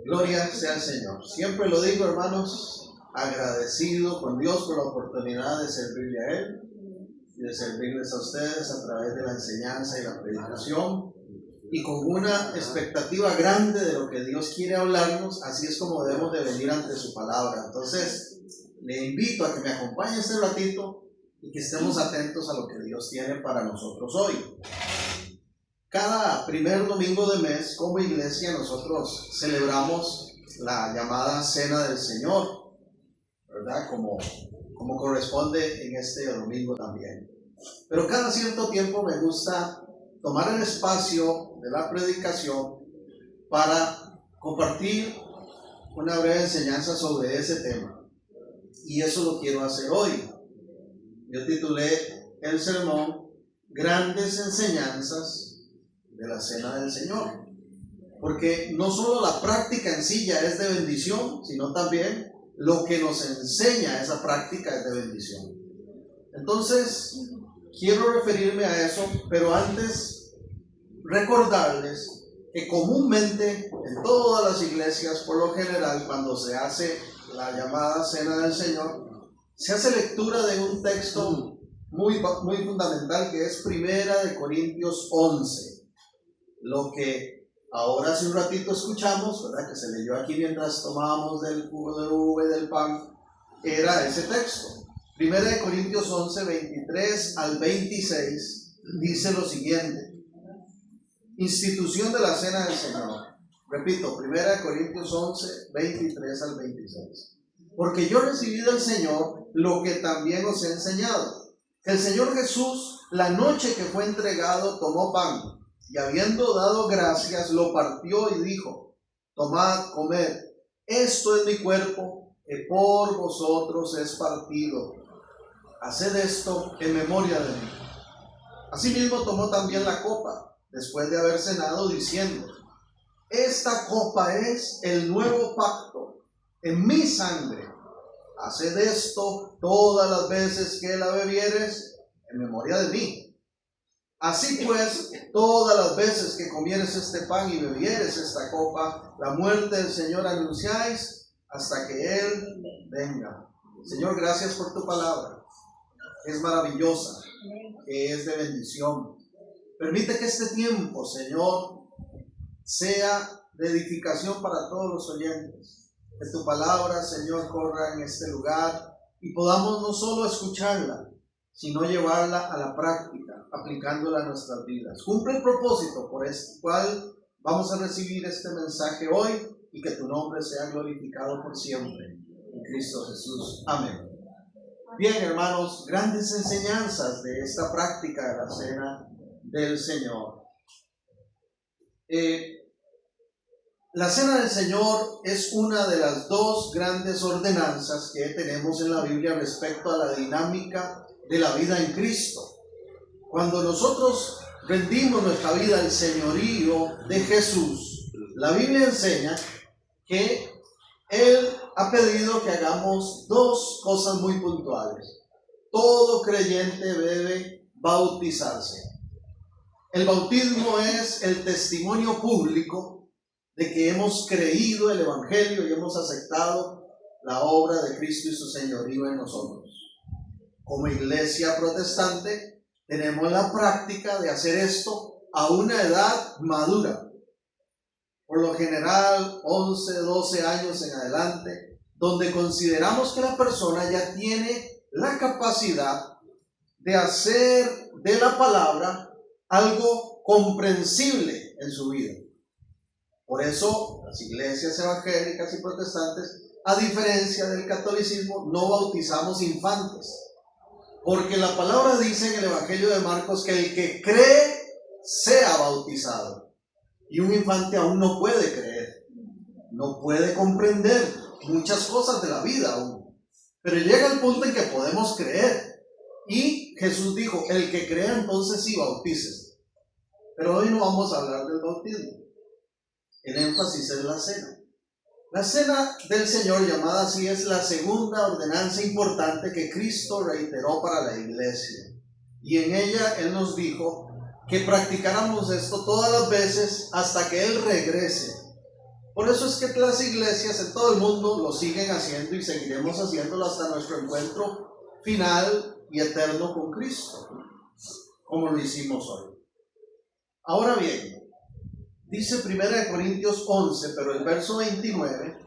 Gloria sea al Señor. Siempre lo digo, hermanos, agradecido con Dios por la oportunidad de servirle a Él y de servirles a ustedes a través de la enseñanza y la predicación, y con una expectativa grande de lo que Dios quiere hablarnos. Así es como debemos de venir ante su palabra. Entonces, le invito a que me acompañe este ratito y que estemos atentos a lo que Dios tiene para nosotros hoy. Cada primer domingo de mes, como iglesia, nosotros celebramos la llamada Cena del Señor, ¿verdad? Como corresponde en este domingo también. Pero cada cierto tiempo me gusta tomar el espacio de la predicación para compartir una breve enseñanza sobre ese tema. Y eso lo quiero hacer hoy. Yo titulé el sermón Grandes Enseñanzas de la Cena del Señor, porque no solo la práctica en sí ya es de bendición, sino también lo que nos enseña esa práctica es de bendición. Entonces, quiero referirme a eso, pero antes recordarles que comúnmente en todas las iglesias, por lo general, cuando se hace la llamada Cena del Señor, se hace lectura de un texto muy fundamental, que es 1 Corintios 11. Lo que ahora hace un ratito escuchamos, ¿verdad?, que se leyó aquí mientras tomábamos del jugo de uva y del pan, era ese texto. 1 Corintios 11, 23 al 26, dice lo siguiente: institución de la Cena del Señor. Repito, 1 Corintios 11, 23 al 26. Porque yo recibí del Señor lo que también os he enseñado, que el Señor Jesús, la noche que fue entregado, tomó pan, y habiendo dado gracias, lo partió y dijo: tomad, comed, esto es mi cuerpo, que por vosotros es partido. Haced esto en memoria de mí. Asimismo tomó también la copa, después de haber cenado, diciendo: esta copa es el nuevo pacto en mi sangre. Haced esto todas las veces que la bebieres en memoria de mí. Así pues, todas las veces que comieres este pan y bebieres esta copa, la muerte del Señor anunciáis hasta que Él venga. Señor, gracias por tu palabra, que es maravillosa, que es de bendición. Permite que este tiempo, Señor, sea de edificación para todos los oyentes. Que tu palabra, Señor, corra en este lugar y podamos no solo escucharla, sino llevarla a la práctica, aplicándola a nuestras vidas. Cumple el propósito por el cual vamos a recibir este mensaje hoy, y que tu nombre sea glorificado por siempre. En Cristo Jesús. Amén. Bien, hermanos, grandes enseñanzas de esta práctica de la Cena del Señor. La Cena del Señor es una de las dos grandes ordenanzas que tenemos en la Biblia respecto a la dinámica de la vida en Cristo. Cuando nosotros rendimos nuestra vida al señorío de Jesús, la Biblia enseña que Él ha pedido que hagamos dos cosas muy puntuales. Todo creyente debe bautizarse. El bautismo es el testimonio público de que hemos creído el Evangelio y hemos aceptado la obra de Cristo y su señorío en nosotros. Como iglesia protestante, tenemos la práctica de hacer esto a una edad madura. Por lo general, 11, 12 años en adelante, donde consideramos que la persona ya tiene la capacidad de hacer de la palabra algo comprensible en su vida. Por eso, las iglesias evangélicas y protestantes, a diferencia del catolicismo, no bautizamos infantes. Porque la palabra dice en el Evangelio de Marcos que el que cree sea bautizado. Y un infante aún no puede creer, no puede comprender muchas cosas de la vida aún. Pero llega el punto en que podemos creer. Y Jesús dijo: el que crea, entonces sí, bautícese. Pero hoy no vamos a hablar del bautismo. El énfasis es la cena. La Cena del Señor, llamada así, es la segunda ordenanza importante que Cristo reiteró para la iglesia. Y en ella Él nos dijo que practicáramos esto todas las veces hasta que Él regrese. Por eso es que las iglesias en todo el mundo lo siguen haciendo y seguiremos haciéndolo hasta nuestro encuentro final y eterno con Cristo, como lo hicimos hoy. Ahora bien, dice 1 Corintios 11, pero el verso 29,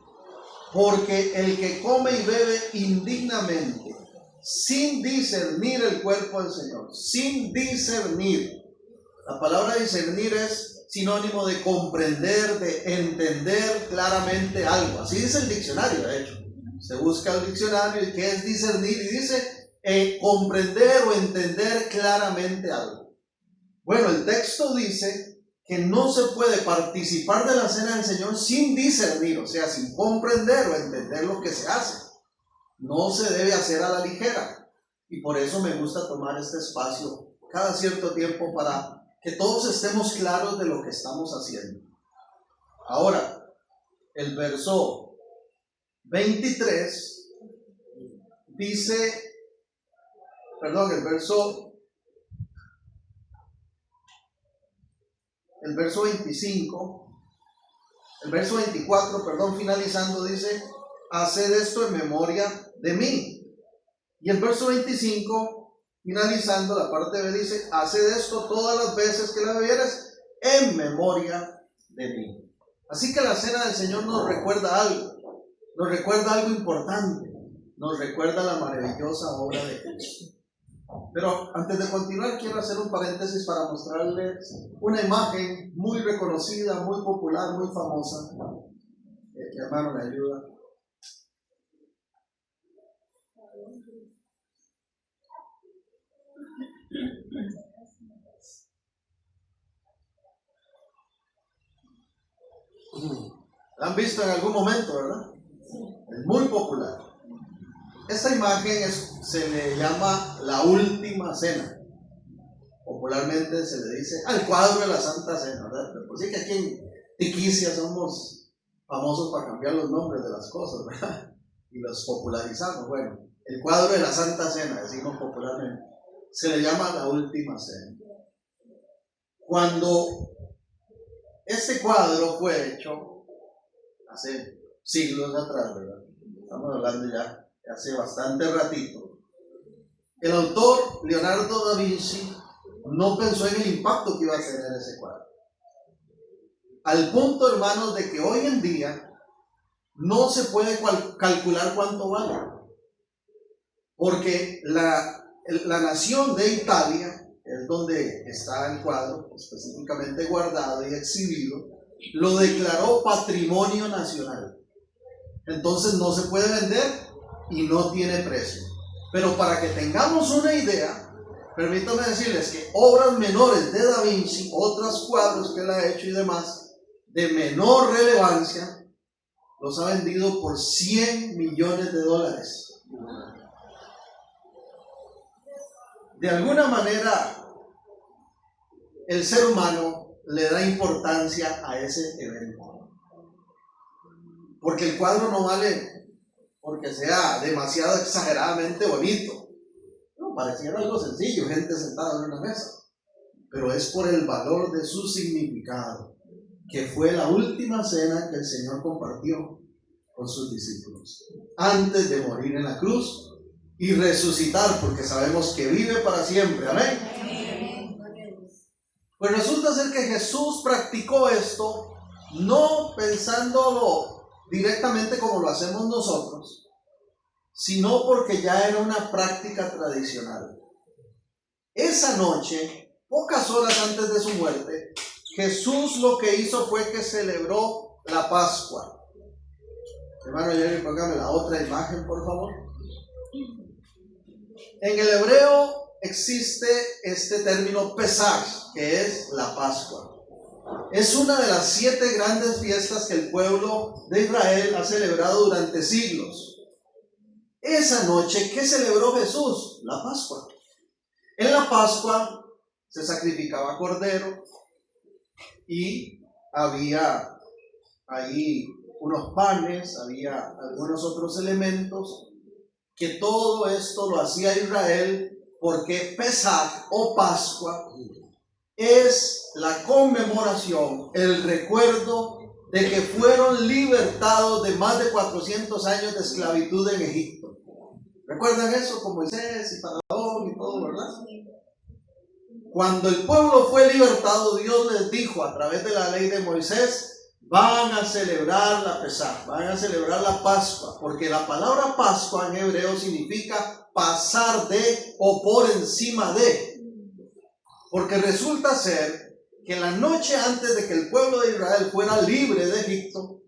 porque el que come y bebe indignamente, sin discernir el cuerpo del Señor, sin discernir. La palabra discernir es sinónimo de comprender, de entender claramente algo. Así dice el diccionario, de hecho. Se busca el diccionario y qué es discernir y dice comprender o entender claramente algo. Bueno, el texto dice que no se puede participar de la cena del Señor sin discernir, o sea, sin comprender o entender lo que se hace. No se debe hacer a la ligera. Y por eso me gusta tomar este espacio cada cierto tiempo para que todos estemos claros de lo que estamos haciendo. Ahora, el verso 23 dice, el verso 24, finalizando, dice, haced esto en memoria de mí. Y el verso 25, finalizando la parte B, dice, haced esto todas las veces que la bebieres en memoria de mí. Así que la cena del Señor nos recuerda algo importante, nos recuerda la maravillosa obra de Cristo. Pero antes de continuar, quiero hacer un paréntesis para mostrarles una imagen muy reconocida, muy popular, muy famosa. Mi hermano me ayuda. La han visto en algún momento, ¿verdad? Es muy popular. Esta imagen se le llama la última cena. Popularmente se le dice al cuadro de la Santa Cena, ¿verdad? Pero sí que aquí en Tiquicia somos famosos para cambiar los nombres de las cosas, ¿verdad? Y los popularizamos. Bueno, el cuadro de la Santa Cena, decimos popularmente, se le llama la última cena. Cuando este cuadro fue hecho hace siglos atrás, ¿verdad? Estamos hablando ya de hace bastante ratito. El autor, Leonardo da Vinci, no pensó en el impacto que iba a tener ese cuadro. Al punto, hermanos, de que hoy en día no se puede calcular cuánto vale. Porque la nación de Italia, es donde está el cuadro, específicamente guardado y exhibido, lo declaró patrimonio nacional. Entonces no se puede vender y no tiene precio. Pero para que tengamos una idea, permítanme decirles que obras menores de Da Vinci, otros cuadros que él ha hecho y demás, de menor relevancia, los ha vendido por $100 millones. De alguna manera, el ser humano le da importancia a ese evento. Porque el cuadro no vale porque sea demasiado exageradamente bonito. No, pareciera algo sencillo, gente sentada en una mesa. Pero es por el valor de su significado, que fue la última cena que el Señor compartió con sus discípulos, antes de morir en la cruz y resucitar, porque sabemos que vive para siempre. Amén. Pues resulta ser que Jesús practicó esto no pensándolo directamente como lo hacemos nosotros, sino porque ya era una práctica tradicional. Esa noche, pocas horas antes de su muerte, Jesús lo que hizo fue que celebró la Pascua. Hermano Jerry, póngame la otra imagen, por favor. En el hebreo existe este término Pesaj, que es la Pascua. Es una de las 7 grandes fiestas que el pueblo de Israel ha celebrado durante siglos. Esa noche, ¿qué celebró Jesús? La Pascua. En la Pascua se sacrificaba cordero y había ahí unos panes, había algunos otros elementos, que todo esto lo hacía Israel porque Pesaj o Pascua es la conmemoración, el recuerdo de que fueron libertados de más de 400 años de esclavitud en Egipto. ¿Recuerdan eso con Moisés y Faraón y todo, verdad? Cuando el pueblo fue libertado, Dios les dijo a través de la ley de Moisés: van a celebrar la Pesaj, van a celebrar la Pascua, porque la palabra Pascua en hebreo significa pasar de o por encima de. Porque resulta ser que la noche antes de que el pueblo de Israel fuera libre de Egipto,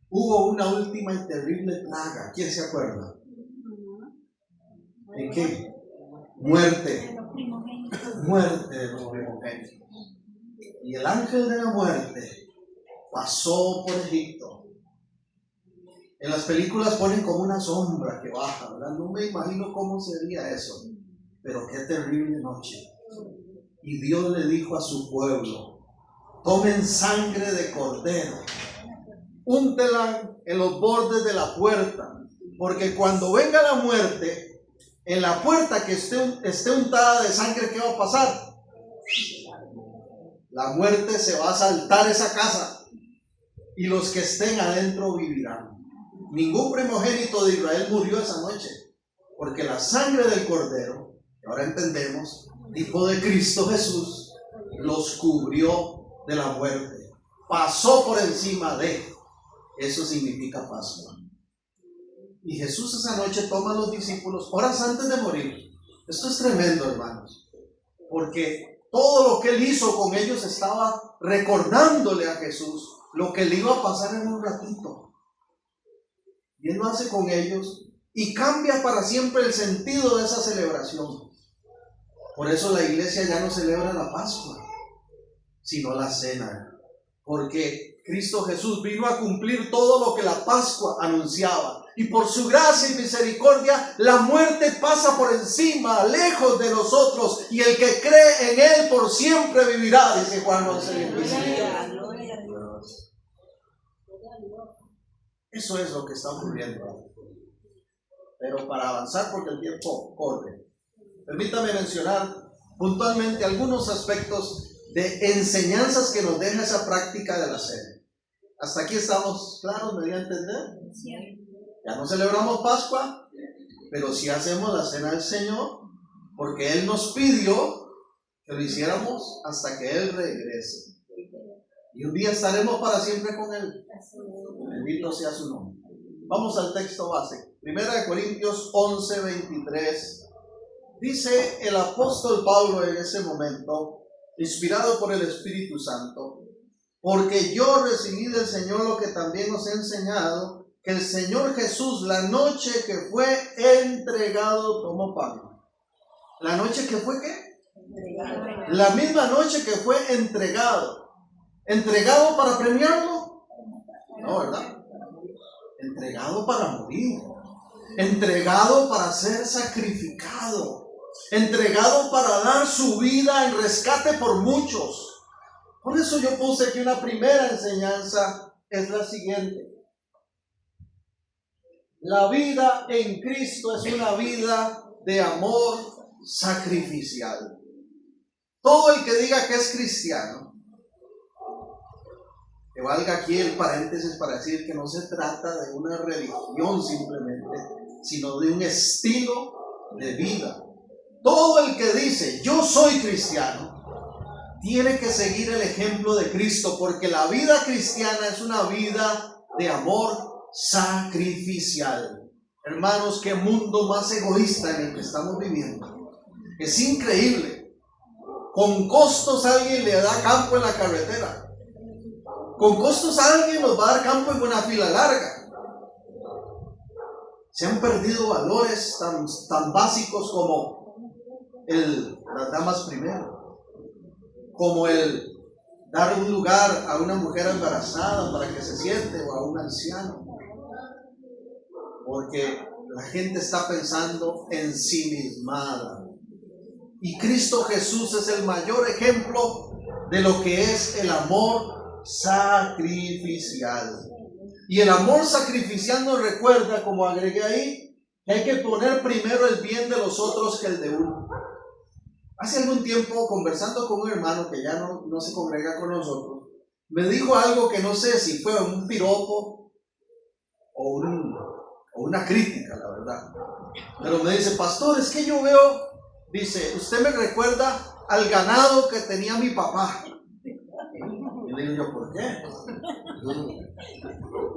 hubo una última y terrible plaga. ¿Quién se acuerda? ¿De qué? Muerte. Muerte de los primogénitos. Y el ángel de la muerte pasó por Egipto. En las películas ponen como una sombra que baja, ¿verdad? No me imagino cómo sería eso, pero qué terrible noche. Y Dios le dijo a su pueblo: tomen sangre de cordero, úntela en los bordes de la puerta, porque cuando venga la muerte, en la puerta que esté untada de sangre, ¿qué va a pasar? La muerte se va a saltar esa casa y los que estén adentro vivirán. Ningún primogénito de Israel murió esa noche, porque la sangre del cordero, que ahora entendemos, tipo de Cristo Jesús, los cubrió de la muerte, pasó por encima de. Eso significa Pascua. Y Jesús esa noche toma a los discípulos horas antes de morir. Esto es tremendo, hermanos, porque todo lo que él hizo con ellos estaba recordándole a Jesús lo que le iba a pasar en un ratito. Y él lo hace con ellos y cambia para siempre el sentido de esa celebración. Por eso la iglesia ya no celebra la Pascua, sino la cena. Porque Cristo Jesús vino a cumplir todo lo que la Pascua anunciaba. Y por su gracia y misericordia, la muerte pasa por encima, lejos de nosotros. Y el que cree en Él por siempre vivirá, dice Juan 11:25. Eso es lo que está ocurriendo. Pero para avanzar, porque el tiempo corre, permítame mencionar puntualmente algunos aspectos de enseñanzas que nos deja esa práctica de la cena. ¿Hasta aquí estamos claros? ¿Me voy a entender? Sí. Ya no celebramos Pascua, pero sí hacemos la cena del Señor, porque Él nos pidió que lo hiciéramos hasta que Él regrese. Y un día estaremos para siempre con Él. Bendito sea su nombre. Vamos al texto base. 1 Corintios 11:23. Dice el apóstol Pablo en ese momento, inspirado por el Espíritu Santo: porque yo recibí del Señor lo que también os he enseñado, que el Señor Jesús, la noche que fue entregado, tomó pan. ¿La noche que fue qué? Entregado. La misma noche que fue entregado. ¿Entregado para premiarlo? No, ¿verdad? Entregado para morir. Entregado para ser sacrificado. Entregado para dar su vida en rescate por muchos. Por eso yo puse que una primera enseñanza es la siguiente. La vida en Cristo es una vida de amor sacrificial. Todo el que diga que es cristiano, que valga aquí el paréntesis para decir que no se trata de una religión simplemente, sino de un estilo de vida. Todo el que dice yo soy cristiano tiene que seguir el ejemplo de Cristo, porque la vida cristiana es una vida de amor sacrificial. Hermanos, qué mundo más egoísta en el que estamos viviendo. Es increíble. Con costos alguien le da campo en la carretera. Con costos alguien nos va a dar campo en una fila larga. Se han perdido valores tan básicos como las damas primero, como el dar un lugar a una mujer embarazada para que se siente, o a un anciano. Porque la gente está pensando ensimismada. Y Cristo Jesús es el mayor ejemplo de lo que es el amor sacrificial. Y el amor sacrificial nos recuerda, como agregué ahí, que hay que poner primero el bien de los otros que el de uno. Hace algún tiempo, conversando con un hermano que ya no se congrega con nosotros, me dijo algo que no sé si fue un piropo o una crítica, la verdad. Pero me dice, pastor, es que yo veo, dice, usted me recuerda al ganado que tenía mi papá. Y le digo yo, ¿por qué?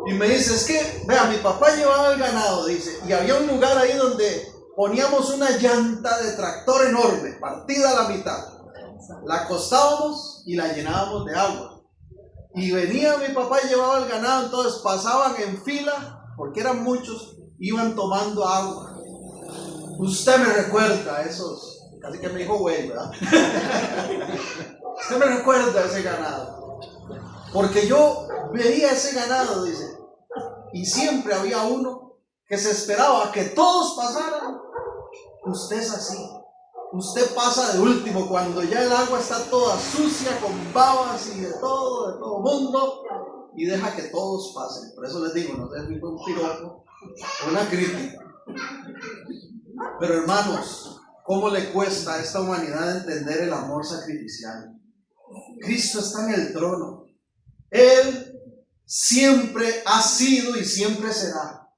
Y me dice, es que, vea, mi papá llevaba el ganado, dice, y había un lugar ahí donde poníamos una llanta de tractor enorme, partida a la mitad. La acostábamos y la llenábamos de agua. Y venía mi papá y llevaba el ganado, entonces pasaban en fila, porque eran muchos, iban tomando agua. Usted me recuerda a esos, casi que me dijo güey, ¿verdad? Usted me recuerda a ese ganado. Porque yo veía ese ganado, dice, y siempre había uno que se esperaba a que todos pasaran. Usted es así. Usted pasa de último cuando ya el agua está toda sucia, con babas y de todo mundo, y deja que todos pasen. Por eso les digo, no sé si fue un piropo o una crítica. Pero hermanos, ¿cómo le cuesta a esta humanidad entender el amor sacrificial? Cristo está en el trono. Él siempre ha sido y siempre será.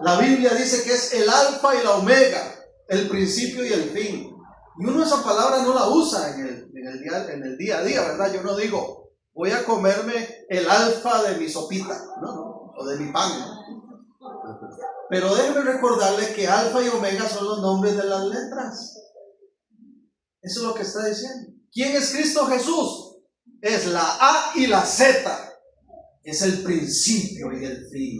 La Biblia dice que es el alfa y la omega, el principio y el fin. Y uno esa palabra no la usa en el día a día, ¿verdad? Yo no digo, voy a comerme el alfa de mi sopita, no, o de mi pan, ¿no? Pero déjeme recordarle que alfa y omega son los nombres de las letras. Eso es lo que está diciendo. ¿Quién es Cristo Jesús? Es la A y la Z. Es el principio y el fin.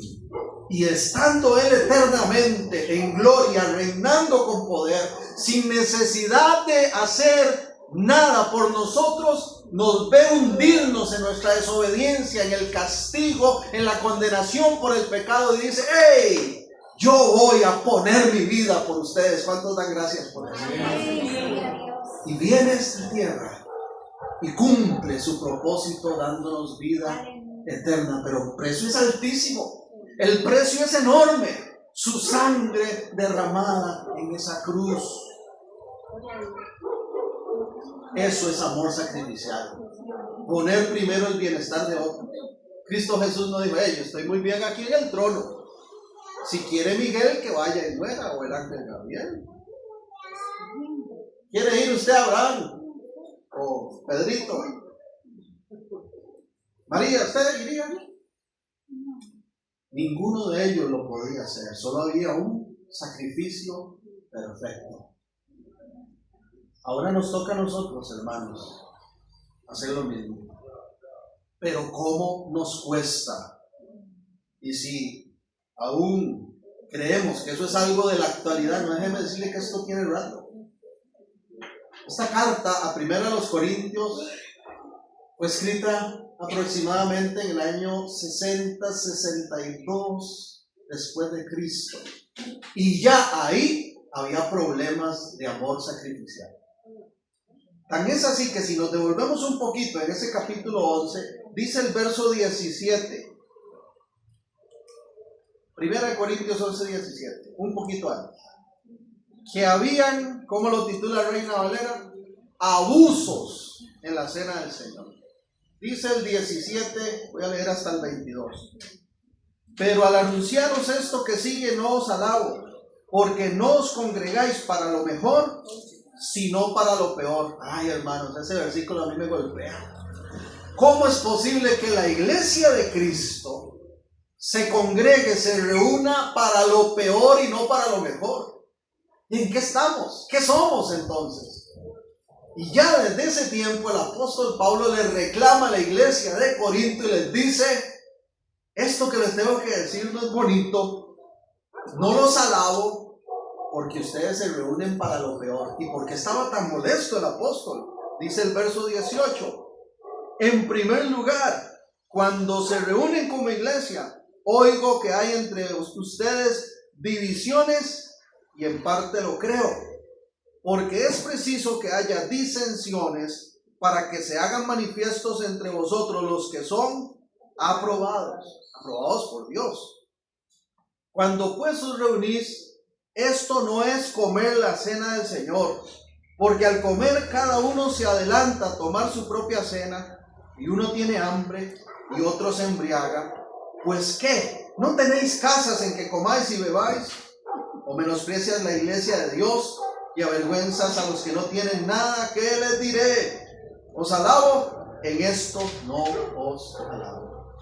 Y estando Él eternamente en gloria, reinando con poder, sin necesidad de hacer nada por nosotros, nos ve hundirnos en nuestra desobediencia, en el castigo, en la condenación por el pecado, y dice, ¡hey! Yo voy a poner mi vida por ustedes. ¿Cuántos dan gracias por eso? Y viene a esta tierra y cumple su propósito dándonos vida eterna, pero el precio es altísimo, el precio es enorme, su sangre derramada en esa cruz. Eso es amor sacrificial, poner primero el bienestar de otros. Cristo Jesús no dijo, yo estoy muy bien aquí en el trono, si quiere Miguel que vaya y muera, o el ángel Gabriel. ¿Quiere ir usted a Abraham o Pedrito? María, ¿usted iría? Ninguno de ellos lo podía hacer, solo había un sacrificio perfecto. Ahora nos toca a nosotros, hermanos, hacer lo mismo. Pero ¿cómo nos cuesta? Y si aún creemos que eso es algo de la actualidad, no déjeme decirle que esto tiene rato. Esta carta a 1 Corintios fue escrita aproximadamente en el año 60-62 después de Cristo. Y ya ahí había problemas de amor sacrificial. Tan es así que si nos devolvemos un poquito en ese capítulo 11, dice el verso 17. 1 Corintios 11:17, un poquito antes. Que habían, ¿cómo lo titula Reina Valera? Abusos en la cena del Señor. Dice el 17, voy a leer hasta el 22. Pero al anunciaros esto que sigue no os alabo, porque no os congregáis para lo mejor, sino para lo peor. Ay, hermanos, ese versículo a mí me golpea. ¿Cómo es posible que la iglesia de Cristo se congregue, se reúna para lo peor y no para lo mejor? ¿Y en qué estamos? ¿Qué somos entonces? Y ya desde ese tiempo el apóstol Pablo le reclama a la iglesia de Corinto y les dice, esto que les tengo que decir no es bonito, no los alabo, porque ustedes se reúnen para lo peor. ¿Y por qué estaba tan molesto el apóstol? Dice el verso 18, en primer lugar, cuando se reúnen como iglesia, oigo que hay entre ustedes divisiones, y en parte lo creo, porque es preciso que haya disensiones para que se hagan manifiestos entre vosotros los que son aprobados por Dios. Cuando pues os reunís, esto no es comer la cena del Señor, Porque al comer cada uno se adelanta a tomar su propia cena, y uno tiene hambre y otro se embriaga. Pues ¿qué? ¿No tenéis casas en que comáis y bebáis? ¿O menosprecias la iglesia de Dios y avergüenzas a los que no tienen nada? ¿Qué les diré? ¿Os alabo? En esto no os alabo.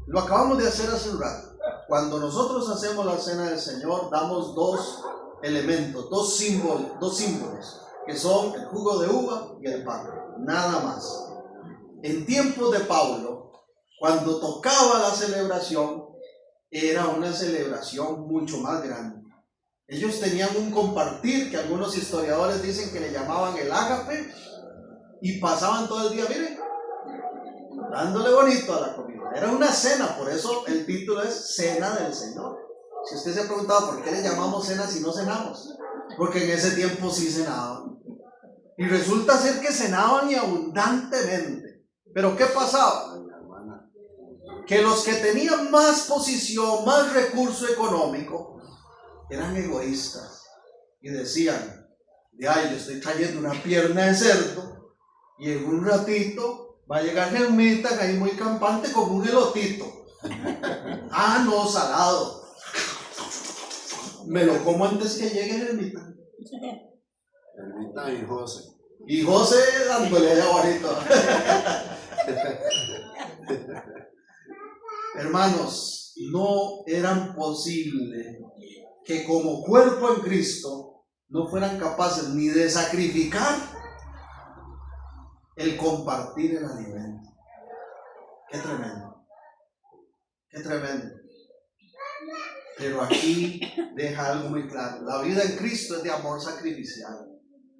Lo acabamos de hacer hace un rato. Cuando nosotros hacemos la cena del Señor, damos dos elementos, dos símbolos, que son el jugo de uva y el pan, nada más. En tiempos de Pablo, cuando tocaba la celebración, era una celebración mucho más grande. Ellos tenían un compartir que algunos historiadores dicen que le llamaban el ágape, y pasaban todo el día, miren, dándole bonito a la comida. Era una cena, por eso el título es Cena del Señor. Si usted se ha preguntado por qué le llamamos cena si no cenamos, porque en ese tiempo sí cenaban. Y resulta ser que cenaban y abundantemente. Pero ¿qué pasaba? Que los que tenían más posición, más recurso económico, eran egoístas y decían, yo estoy trayendo una pierna de cerdo y en un ratito va a llegar Germita ahí muy campante con un elotito. No, salado. Me lo como antes que llegue Germita. Germita y José. Y José dándole de bonito. Hermanos, no era posible que como cuerpo en Cristo no fueran capaces ni de sacrificar el compartir el alimento. Qué tremendo. Qué tremendo. Pero aquí deja algo muy claro. La vida en Cristo es de amor sacrificial.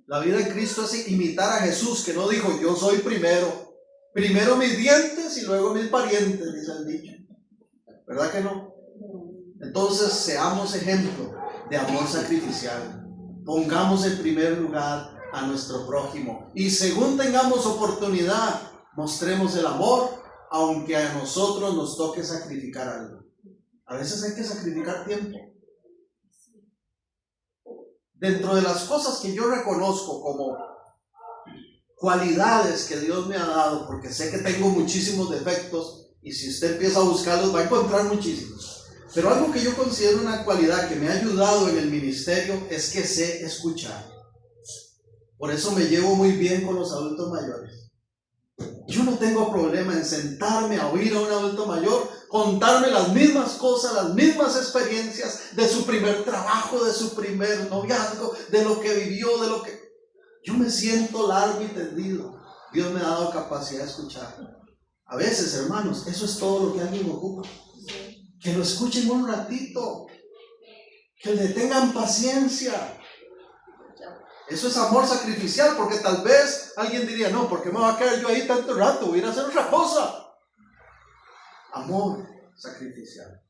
La vida en Cristo es imitar a Jesús, que no dijo yo soy primero. Primero mis dientes y luego mis parientes, dice el dicho. ¿Verdad que no? Entonces seamos ejemplo de amor sacrificial. Pongamos en primer lugar a nuestro prójimo. Y según tengamos oportunidad, mostremos el amor, aunque a nosotros nos toque sacrificar algo. A veces hay que sacrificar tiempo. Dentro de las cosas que yo reconozco como cualidades que Dios me ha dado, porque sé que tengo muchísimos defectos, y si usted empieza a buscarlos va a encontrar muchísimos. Pero algo que yo considero una cualidad que me ha ayudado en el ministerio es que sé escuchar. Por eso me llevo muy bien con los adultos mayores. Yo no tengo problema en sentarme a oír a un adulto mayor, contarme las mismas cosas, las mismas experiencias de su primer trabajo, de su primer noviazgo, de lo que vivió, de lo que... Yo me siento largo y tendido. Dios me ha dado capacidad de escuchar. A veces, hermanos, eso es todo lo que alguien ocupa. Que lo escuchen un ratito. Que le tengan paciencia. Eso es amor sacrificial, porque tal vez alguien diría, no, ¿por qué me va a quedar yo ahí tanto rato? Voy a ir a hacer otra cosa. Amor sacrificial.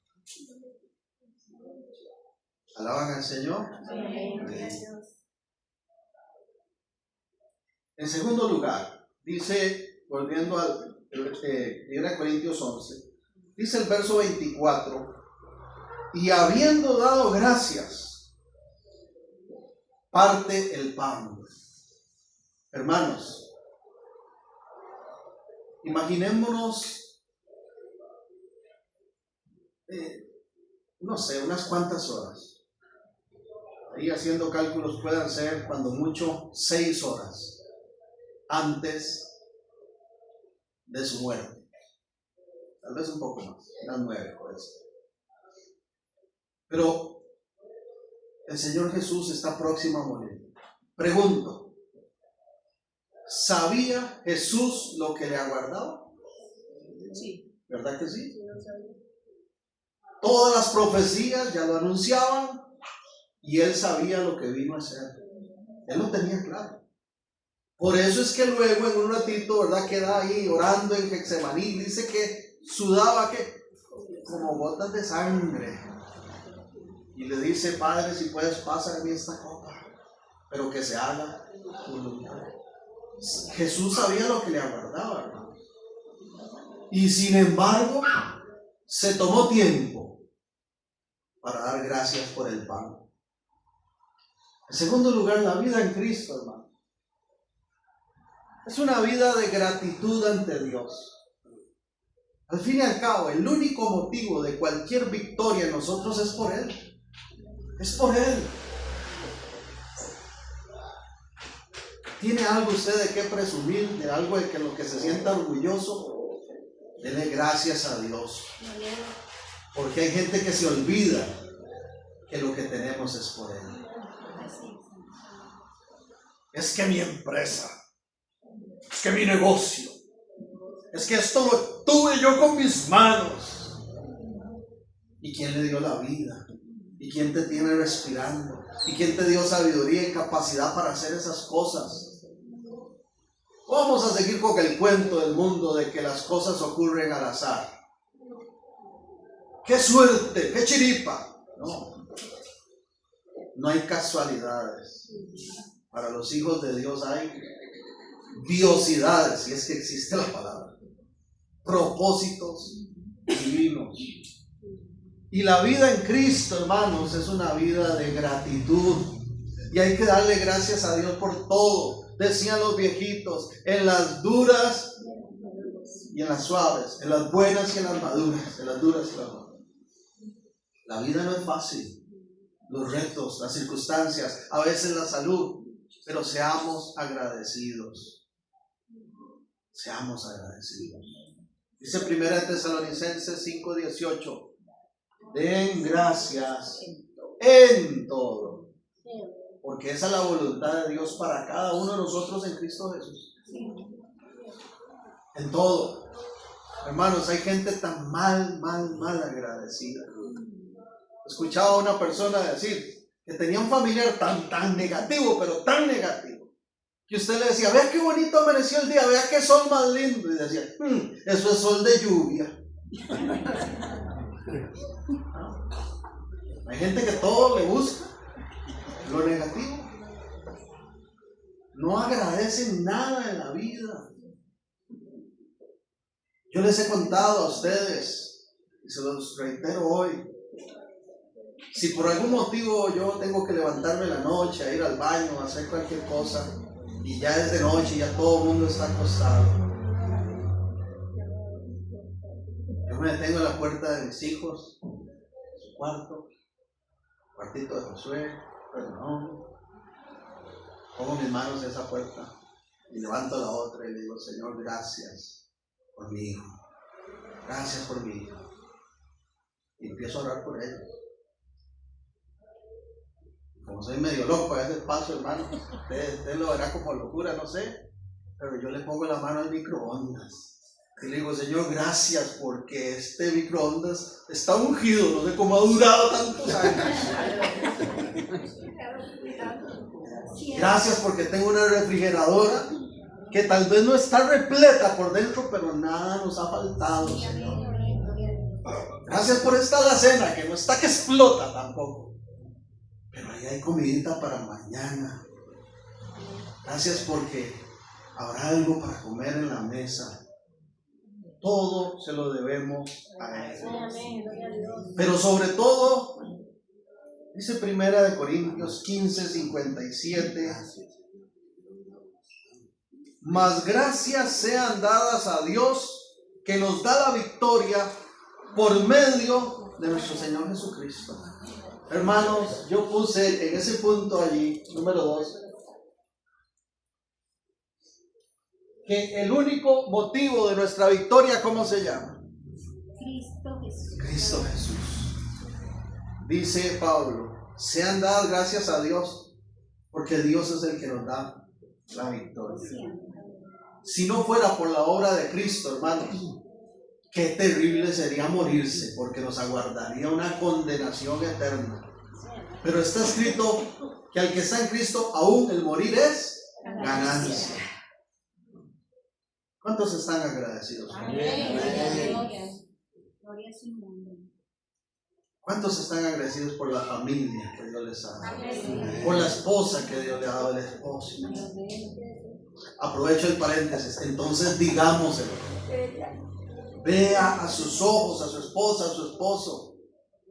¿Alaban al Señor? En segundo lugar, dice, volviendo al 1 Corintios 11, dice el verso 24, y habiendo dado gracias, parte el pan. Hermanos, imaginémonos, no sé, unas cuantas horas. Ahí haciendo cálculos puedan ser cuando mucho 6 horas antes de su muerte. Tal vez un poco más, unas 9 pues. Pero el Señor Jesús está próximo a morir. Pregunto, ¿sabía Jesús lo que le aguardaba? Sí. ¿Verdad que sí? Todas las profecías ya lo anunciaban y él sabía lo que vino a hacer. Él lo tenía claro. Por eso es que luego en un ratito, ¿verdad? Queda ahí orando en Getsemaní. Dice que sudaba ¿qué? Como gotas de sangre. Y le dice, Padre, si puedes, pasa de mí esta copa, pero que se haga tu voluntad. Jesús sabía lo que le aguardaba, hermano. Y sin embargo, se tomó tiempo para dar gracias por el pan. En segundo lugar, la vida en Cristo, hermano. Es una vida de gratitud ante Dios. Al fin y al cabo, el único motivo de cualquier victoria en nosotros es por Él. Es por Él. ¿Tiene algo usted de qué presumir? ¿De algo de que lo que se sienta orgulloso? Dele gracias a Dios. Porque hay gente que se olvida que lo que tenemos es por Él. Es que mi empresa, es que mi negocio, es que esto lo tuve yo con mis manos. ¿Y quién le dio la vida? ¿Y quién te tiene respirando? ¿Y quién te dio sabiduría y capacidad para hacer esas cosas? Vamos a seguir con el cuento del mundo de que las cosas ocurren al azar. ¡Qué suerte! ¡Qué chiripa! No hay casualidades. Para los hijos de Dios hay diosidades, si es que existe la palabra. Propósitos divinos. Y la vida en Cristo, hermanos, es una vida de gratitud. Y hay que darle gracias a Dios por todo. Decían los viejitos, en las duras y en las suaves, en las buenas y en las maduras, en las duras y en las maduras. La vida no es fácil. Los retos, las circunstancias, a veces la salud, pero seamos agradecidos. Seamos agradecidos. Dice 1 Tesalonicenses 5:18. Den gracias en todo, porque esa es la voluntad de Dios para cada uno de nosotros en Cristo Jesús. En todo. Hermanos, hay gente tan mal agradecida. Escuchaba a una persona decir que tenía un familiar tan negativo, pero tan negativo, que usted le decía, vea qué bonito amaneció el día, vea qué sol más lindo, y decía, eso es sol de lluvia. Hay gente que todo le busca lo negativo, no agradecen nada en la vida. Yo les he contado a ustedes y se los reitero hoy. Si por algún motivo yo tengo que levantarme en la noche a ir al baño, a hacer cualquier cosa, y ya es de noche y ya todo el mundo está acostado, yo me detengo en la puerta de mis hijos, su cuartito de Josué, perdón, pongo mis manos en esa puerta y levanto la otra y le digo, Señor, gracias por mi hijo, gracias por mi hijo, y empiezo a orar por ellos. Como soy medio loco a veces paso, hermano, usted lo verá como locura, no sé, pero yo le pongo la mano al microondas y le digo, Señor, gracias porque este microondas está ungido, no sé cómo ha durado tantos años. Gracias porque tengo una refrigeradora que tal vez no está repleta por dentro, pero nada nos ha faltado, Señor. Gracias por esta alacena que no está que explota tampoco. Pero ahí hay comidita para mañana. Gracias porque habrá algo para comer en la mesa. Todo se lo debemos a Él. Pero sobre todo, dice 1 Corintios 15:57, mas gracias sean dadas a Dios que nos da la victoria por medio de nuestro Señor Jesucristo. Hermanos, yo puse en ese punto allí, número 2, que el único motivo de nuestra victoria, ¿cómo se llama? Cristo Jesús. Cristo Jesús. Dice Pablo, sean dadas gracias a Dios, porque Dios es el que nos da la victoria. Si no fuera por la obra de Cristo, hermanos, qué terrible sería morirse, porque nos aguardaría una condenación eterna. Pero está escrito que al que está en Cristo, aún el morir es ganancia. ¿Cuántos están agradecidos? ¿Cuántos están agradecidos por la familia que Dios les ha dado? Por la esposa que Dios le ha dado, el esposo. Aprovecho el paréntesis, entonces digámoselo. Vea a sus ojos, a su esposa, a su esposo,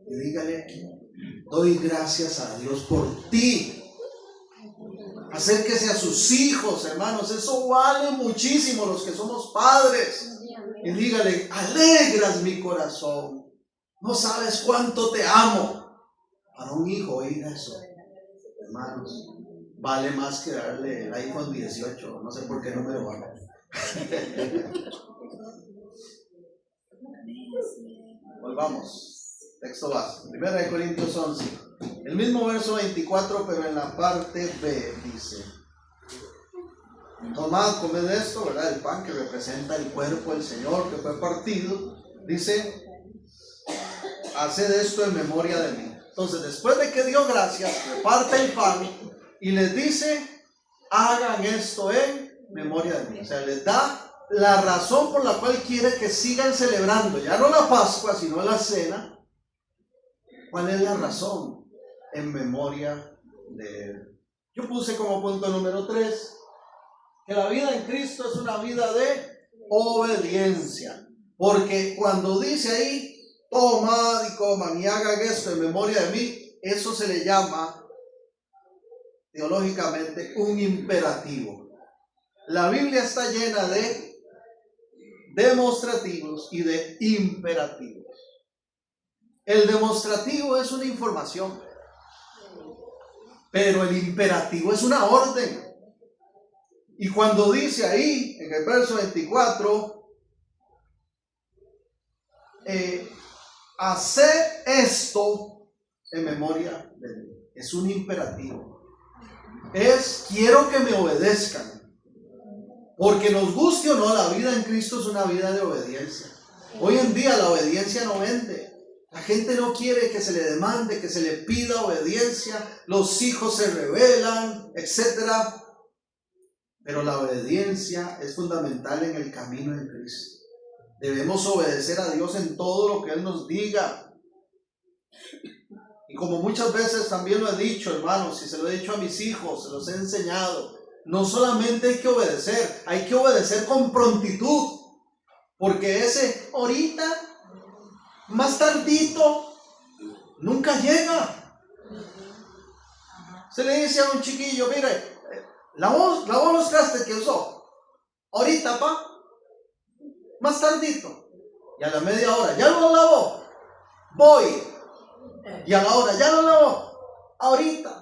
y dígale, doy gracias a Dios por ti, Acérquese a sus hijos, hermanos. Eso vale muchísimo, los que somos padres. Y dígale: alegras mi corazón. No sabes cuánto te amo. Para un hijo oír eso, hermanos, vale más que darle el iPhone 18. No sé por qué no me lo van. Volvamos. Texto base. 1 Corintios 11. El mismo verso 24, pero en la parte B dice: tomad, comed esto, ¿verdad? El pan que representa el cuerpo del Señor que fue partido. Dice: haced esto en memoria de mí. Entonces, después de que dio gracias, reparte el pan y les dice: hagan esto en memoria de mí. O sea, les da la razón por la cual quiere que sigan celebrando, ya no la Pascua, sino la cena. ¿Cuál es la razón? En memoria de Él. Yo puse como punto número 3 que la vida en Cristo es una vida de obediencia. Porque cuando dice ahí: tomad y coman y hagan esto en memoria de mí, eso se le llama teológicamente un imperativo. La Biblia está llena de demostrativos y de imperativos. El demostrativo es una información, pero el imperativo es una orden. Y cuando dice ahí, en el verso 24, hacer esto en memoria de mí, es un imperativo. Es: quiero que me obedezcan. Porque nos guste o no, la vida en Cristo es una vida de obediencia. Hoy en día la obediencia no vende. La gente no quiere que se le demande, que se le pida obediencia. Los hijos se rebelan, etc. Pero la obediencia es fundamental en el camino en Cristo. Debemos obedecer a Dios en todo lo que Él nos diga. Y como muchas veces también lo he dicho, hermanos, y se lo he dicho a mis hijos, se los he enseñado, no solamente hay que obedecer con prontitud. Porque ese ahorita, más tardito, nunca llega. Se le dice a un chiquillo: mire, lavó los trastes que usó. Ahorita, pa. Más tardito. Y a la media hora: ya lo lavó. Voy. Y a la hora: ya lo lavó. Ahorita.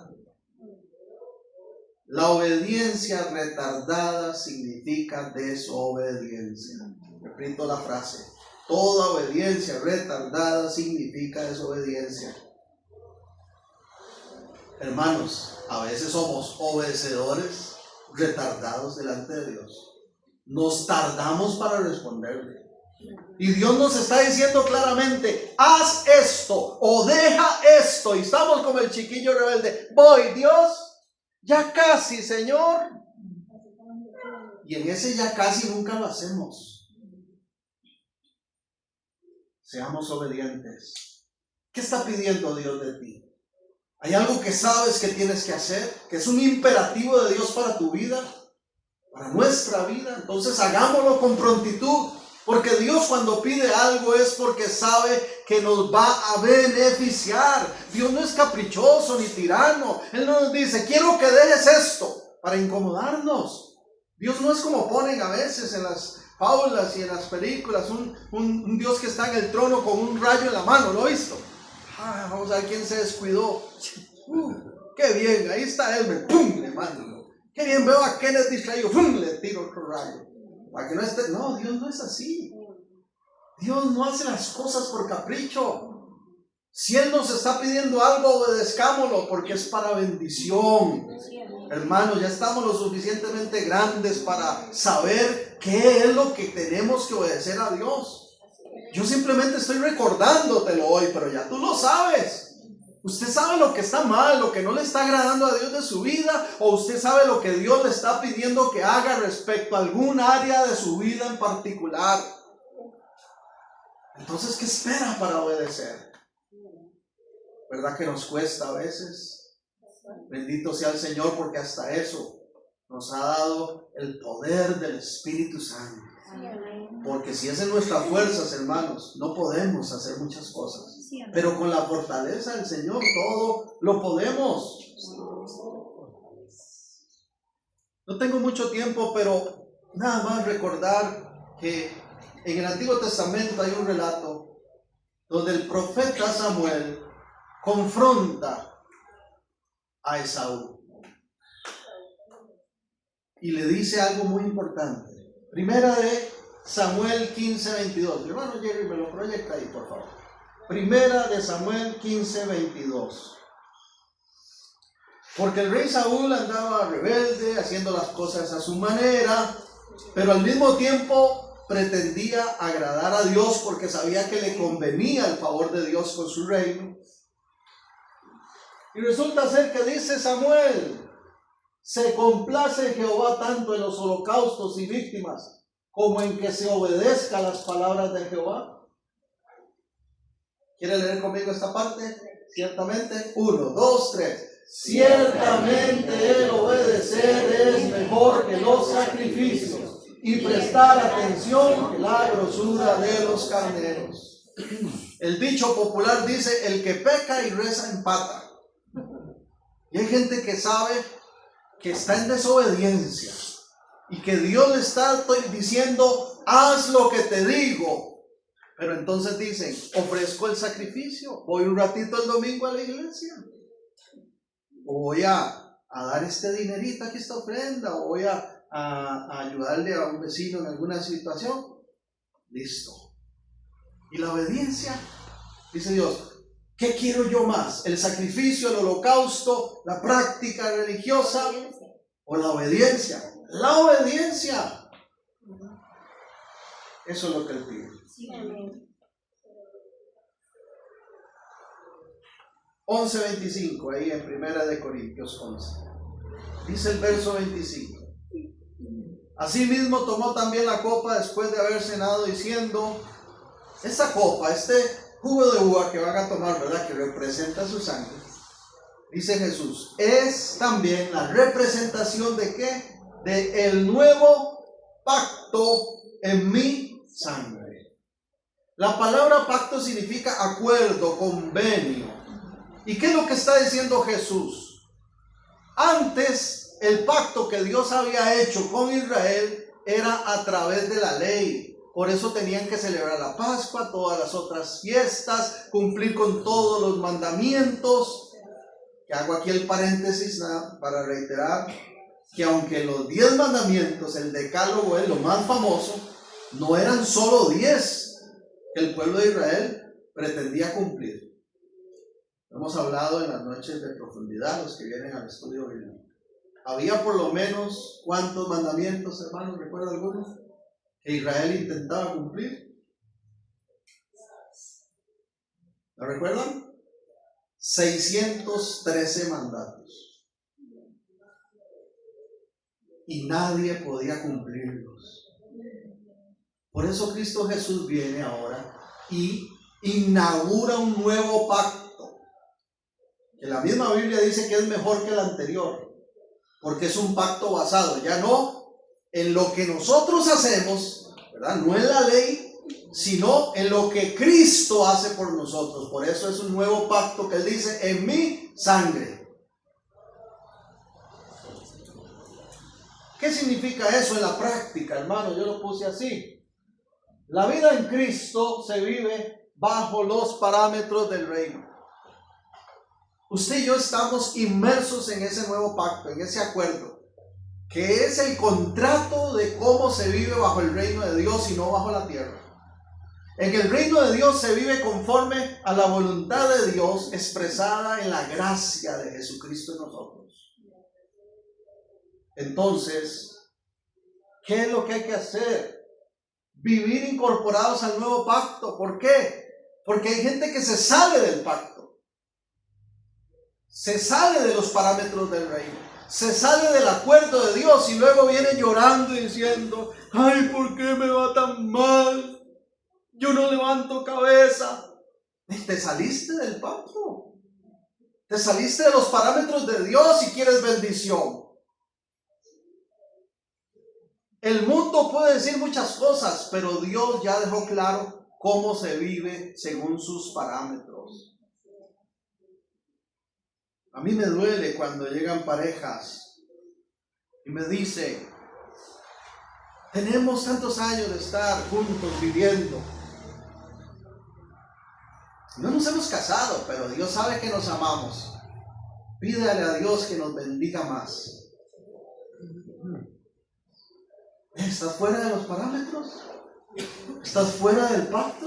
La obediencia retardada significa desobediencia. Repito la frase: toda obediencia retardada significa desobediencia. Hermanos, a veces somos obedecedores retardados delante de Dios. Nos tardamos para responderle. Y Dios nos está diciendo claramente: haz esto o deja esto. Y estamos como el chiquillo rebelde: voy, Dios, ya casi, Señor. Y en ese ya casi nunca lo hacemos. Seamos obedientes. ¿Qué está pidiendo Dios de ti? ¿Hay algo que sabes que tienes que hacer? ¿Que es un imperativo de Dios para tu vida? Para nuestra vida. Entonces hagámoslo con prontitud. Porque Dios, cuando pide algo, es porque sabe que nos va a beneficiar. Dios no es caprichoso ni tirano. Él no nos dice: quiero que dejes esto, para incomodarnos. Dios no es como ponen a veces en las fábulas y en las películas, un Dios que está en el trono con un rayo en la mano. ¿Lo he visto? Vamos a ver quién se descuidó. Qué bien, ahí está Elmer. ¡Pum! Le mando. Qué bien, veo a Kenneth distraído. ¡Pum! Le tiro otro rayo. Para que no esté. No, Dios no es así. Dios no hace las cosas por capricho. Si Él nos está pidiendo algo, obedezcámoslo, porque es para bendición. Hermanos, ya estamos lo suficientemente grandes para saber qué es lo que tenemos que obedecer a Dios. Yo simplemente estoy recordándotelo hoy, pero ya tú lo sabes. Usted sabe lo que está mal, lo que no le está agradando a Dios de su vida, o usted sabe lo que Dios le está pidiendo que haga respecto a algún área de su vida en particular. Entonces, ¿qué espera para obedecer? ¿Verdad que nos cuesta a veces? Bendito sea el Señor, porque hasta eso nos ha dado el poder del Espíritu Santo. Porque si es en nuestras fuerzas, hermanos, no podemos hacer muchas cosas. Pero con la fortaleza del Señor todo lo podemos. No tengo mucho tiempo, pero nada más recordar que en el Antiguo Testamento hay un relato donde el profeta Samuel confronta a Esaú y le dice algo muy importante. Primera de Samuel 15:22. Mi hermano Jerry, me lo proyecta ahí, por favor. Primera de Samuel 15:22. Porque el rey Saúl andaba rebelde, haciendo las cosas a su manera, pero al mismo tiempo pretendía agradar a Dios porque sabía que le convenía el favor de Dios con su reino. Y resulta ser que dice Samuel: se complace Jehová tanto en los holocaustos y víctimas como en que se obedezca las palabras de Jehová. ¿Quiere leer conmigo esta parte? Ciertamente. 1, 2, 3. Ciertamente el obedecer es mejor que los sacrificios y prestar atención que la grosura de los carneros. El dicho popular dice: el que peca y reza empata. Y hay gente que sabe que está en desobediencia y que Dios le está diciendo: haz lo que te digo. Pero entonces dicen: ofrezco el sacrificio, voy un ratito el domingo a la iglesia, o voy a dar este dinerito aquí, esta ofrenda, o voy a ayudarle a un vecino en alguna situación. Listo. Y la obediencia, dice Dios: ¿qué quiero yo más? ¿El sacrificio, el holocausto, la práctica religiosa o la obediencia? La obediencia. Eso es lo que él pide. 11:25, ahí en Primera de Corintios 11. Dice el verso 25: asimismo tomó también la copa después de haber cenado, diciendo: esta copa, este jugo de uva que van a tomar, ¿verdad?, que representa su sangre, dice Jesús, es también la representación de ¿qué? De el nuevo pacto en mi sangre. La palabra pacto significa acuerdo, convenio. ¿Y qué es lo que está diciendo Jesús? Antes, el pacto que Dios había hecho con Israel era a través de la ley. Por eso tenían que celebrar la Pascua, todas las otras fiestas, cumplir con todos los mandamientos. Que hago aquí el paréntesis para reiterar que aunque los 10 mandamientos, el decálogo es lo más famoso, no eran solo 10 que el pueblo de Israel pretendía cumplir. Hemos hablado en las noches de profundidad, los que vienen al estudio bíblico. Había por lo menos, ¿cuántos mandamientos, hermanos? ¿Recuerda alguno que Israel intentaba cumplir? ¿Lo recuerdan? 613 mandatos. Y nadie podía cumplirlos. Por eso Cristo Jesús viene ahora y inaugura un nuevo pacto. Que la misma Biblia dice que es mejor que el anterior, porque es un pacto basado ya no en lo que nosotros hacemos, ¿verdad?, no en la ley, sino en lo que Cristo hace por nosotros. Por eso es un nuevo pacto que él dice: en mi sangre. ¿Qué significa eso en la práctica, hermano? Yo lo puse así: la vida en Cristo se vive bajo los parámetros del reino. Usted y yo estamos inmersos en ese nuevo pacto, en ese acuerdo, que es el contrato de cómo se vive bajo el reino de Dios y no bajo la tierra. En el reino de Dios se vive conforme a la voluntad de Dios expresada en la gracia de Jesucristo en nosotros. Entonces, ¿qué es lo que hay que hacer? Vivir incorporados al nuevo pacto. ¿Por qué? Porque hay gente que se sale del pacto. Se sale de los parámetros del reino, se sale del acuerdo de Dios y luego viene llorando y diciendo: ay, ¿por qué me va tan mal? Yo no levanto cabeza. Te saliste del pacto, te saliste de los parámetros de Dios y quieres bendición. El mundo puede decir muchas cosas, pero Dios ya dejó claro cómo se vive según sus parámetros. A mí me duele cuando llegan parejas y y me dice, tenemos tantos años de estar juntos viviendo. No nos hemos casado, pero Dios sabe que nos amamos. Pídale a Dios que nos bendiga más. ¿Estás fuera de los parámetros? ¿Estás fuera del pacto?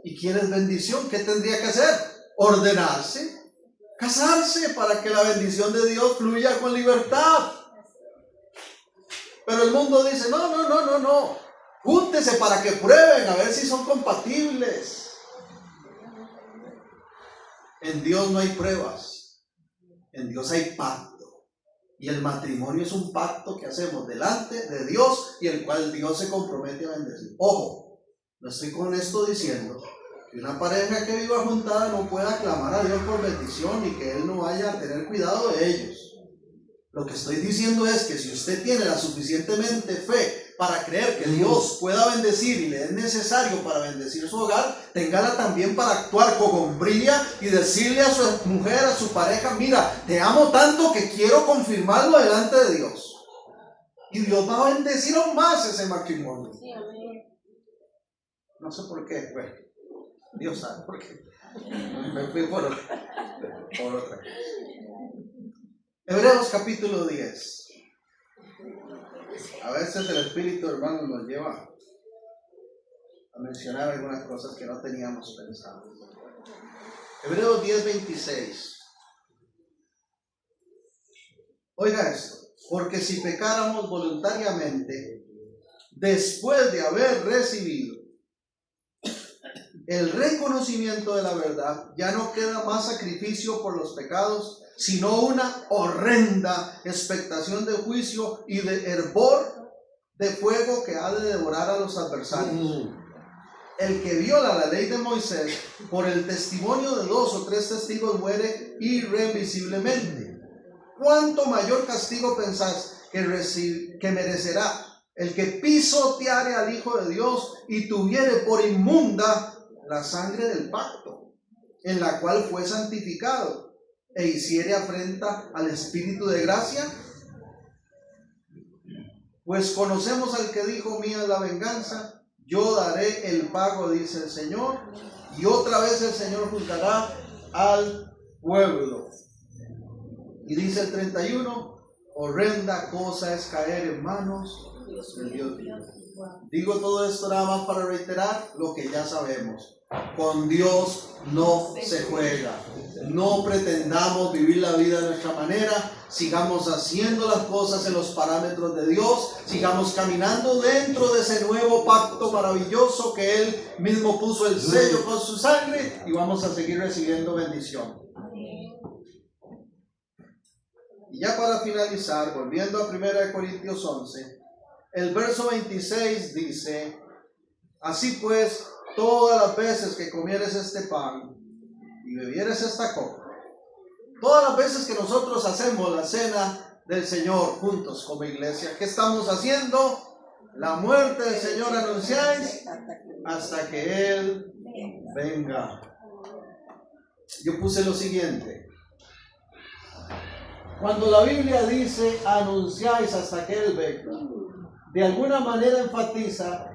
¿Y quieres bendición? ¿Qué tendría que hacer? Ordenarse, casarse para que la bendición de Dios fluya con libertad. Pero el mundo dice, no. Júntese para que prueben a ver si son compatibles. En Dios no hay pruebas. En Dios hay pacto. Y el matrimonio es un pacto que hacemos delante de Dios y el cual Dios se compromete a bendecir. Ojo, no estoy con esto diciendo que una pareja que viva juntada no pueda clamar a Dios por bendición y que Él no vaya a tener cuidado de ellos. Lo que estoy diciendo es que si usted tiene la suficientemente fe para creer que Dios pueda bendecir y le es necesario para bendecir su hogar, téngala también para actuar con hombría y decirle a su mujer, a su pareja, mira, te amo tanto que quiero confirmarlo delante de Dios. Y Dios va a bendecir aún más ese matrimonio. No sé por qué, bueno, Dios sabe por qué. Me fui por otra. Hebreos capítulo 10. A veces el Espíritu, hermano, nos lleva a mencionar algunas cosas que no teníamos pensado. Hebreos 10:26. Oiga esto, porque si pecáramos voluntariamente, después de haber recibido el reconocimiento de la verdad, ya no queda más sacrificio por los pecados, sino una horrenda expectación de juicio y de hervor de fuego que ha de devorar a los adversarios. El que viola la ley de Moisés por el testimonio de 2 o 3 testigos muere irremisiblemente. ¿Cuánto mayor castigo pensás que merecerá el que pisoteare al Hijo de Dios y tuviere por inmunda la sangre del pacto, en la cual fue santificado, e hiciere afrenta al Espíritu de gracia? Pues conocemos al que dijo, mía es la venganza, yo daré el pago, dice el Señor. Y otra vez el Señor juzgará al pueblo. Y dice el 31, horrenda cosa es caer en manos de Dios. Digo todo esto nada más para reiterar lo que ya sabemos. Con Dios no se juega. No pretendamos vivir la vida de nuestra manera. Sigamos haciendo las cosas en los parámetros de Dios. Sigamos caminando dentro de ese nuevo pacto maravilloso que Él mismo puso el sello con su sangre, y vamos a seguir recibiendo bendición. Y ya para finalizar, volviendo a 1 Corintios 11, el verso 26 dice, así pues, todas las veces que comieres este pan y bebieres esta copa, todas las veces que nosotros hacemos la cena del Señor juntos como iglesia, ¿qué estamos haciendo? La muerte del Señor anunciáis hasta que Él venga. Yo puse lo siguiente. Cuando la Biblia dice anunciáis hasta que Él venga, de alguna manera enfatiza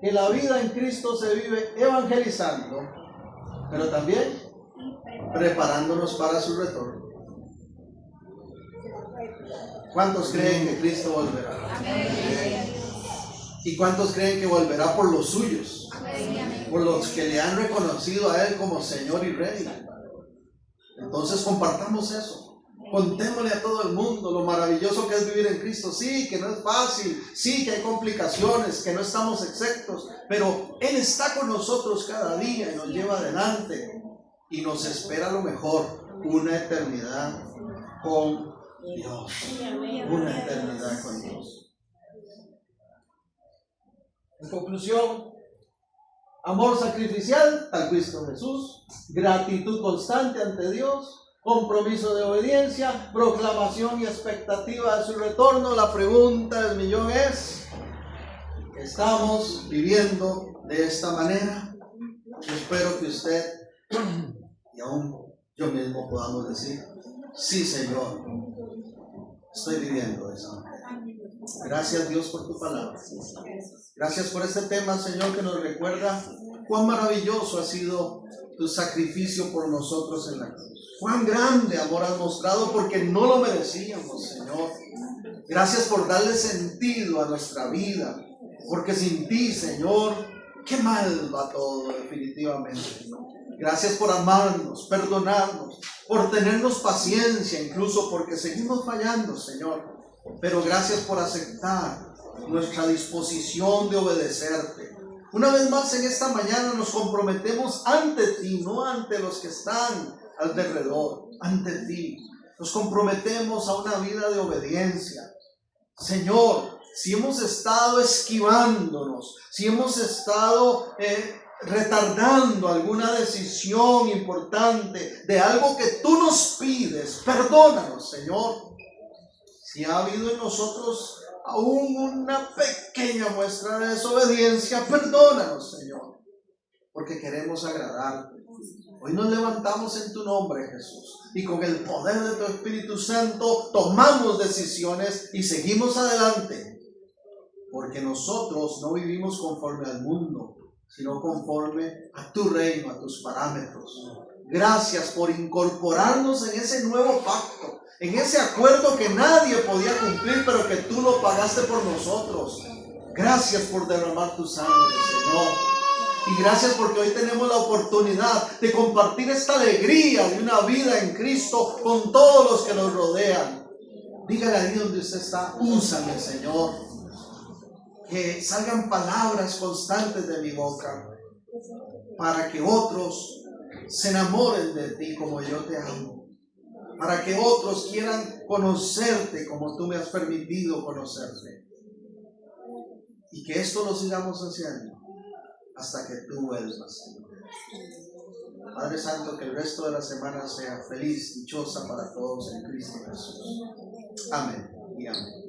que la vida en Cristo se vive evangelizando, pero también preparándonos para su retorno. ¿Cuántos creen que Cristo volverá? Amén. ¿Y cuántos creen que volverá por los suyos? Amén. Por los que le han reconocido a Él como Señor y Rey. Entonces compartamos eso. Contémosle a todo el mundo lo maravilloso que es vivir en Cristo. Sí, que no es fácil, sí que hay complicaciones, que no estamos exentos, pero Él está con nosotros cada día y nos lleva adelante y nos espera lo mejor, una eternidad con Dios, una eternidad con Dios. En conclusión, amor sacrificial al Cristo Jesús, gratitud constante ante Dios, compromiso de obediencia, proclamación y expectativa de su retorno. La pregunta del millón es, ¿estamos viviendo de esta manera? Yo espero que usted y aún yo mismo podamos decir, sí, Señor, estoy viviendo de esa manera. Gracias, Dios, por tu palabra. Gracias por este tema, Señor, que nos recuerda cuán maravilloso ha sido tu sacrificio por nosotros en la cruz. Cuán grande amor has mostrado porque no lo merecíamos, Señor. Gracias por darle sentido a nuestra vida, porque sin ti, Señor, qué mal va todo definitivamente. Gracias por amarnos, perdonarnos, por tenernos paciencia, incluso porque seguimos fallando, Señor. Pero gracias por aceptar nuestra disposición de obedecerte. Una vez más en esta mañana nos comprometemos ante ti, no ante los que están alrededor, ante ti. Nos comprometemos a una vida de obediencia. Señor, si hemos estado esquivándonos, si hemos estado retardando alguna decisión importante de algo que tú nos pides, perdónanos, Señor. Si ha habido en nosotros aún una pequeña muestra de desobediencia, perdónanos, Señor, porque queremos agradarte. Hoy nos levantamos en tu nombre, Jesús, y con el poder de tu Espíritu Santo tomamos decisiones y seguimos adelante, porque nosotros no vivimos conforme al mundo, sino conforme a tu reino, a tus parámetros. Gracias por incorporarnos en ese nuevo pacto, en ese acuerdo que nadie podía cumplir, pero que tú lo pagaste por nosotros. Gracias por derramar tu sangre, Señor. Y gracias porque hoy tenemos la oportunidad de compartir esta alegría de una vida en Cristo con todos los que nos rodean. Dígale ahí donde usted está, úsame, Señor. Que salgan palabras constantes de mi boca para que otros se enamoren de ti como yo te amo. Para que otros quieran conocerte como tú me has permitido conocerte. Y que esto lo sigamos haciendo hasta que tú vuelvas, Señor. Padre Santo, que el resto de la semana sea feliz, dichosa para todos en Cristo Jesús. Amén y amén.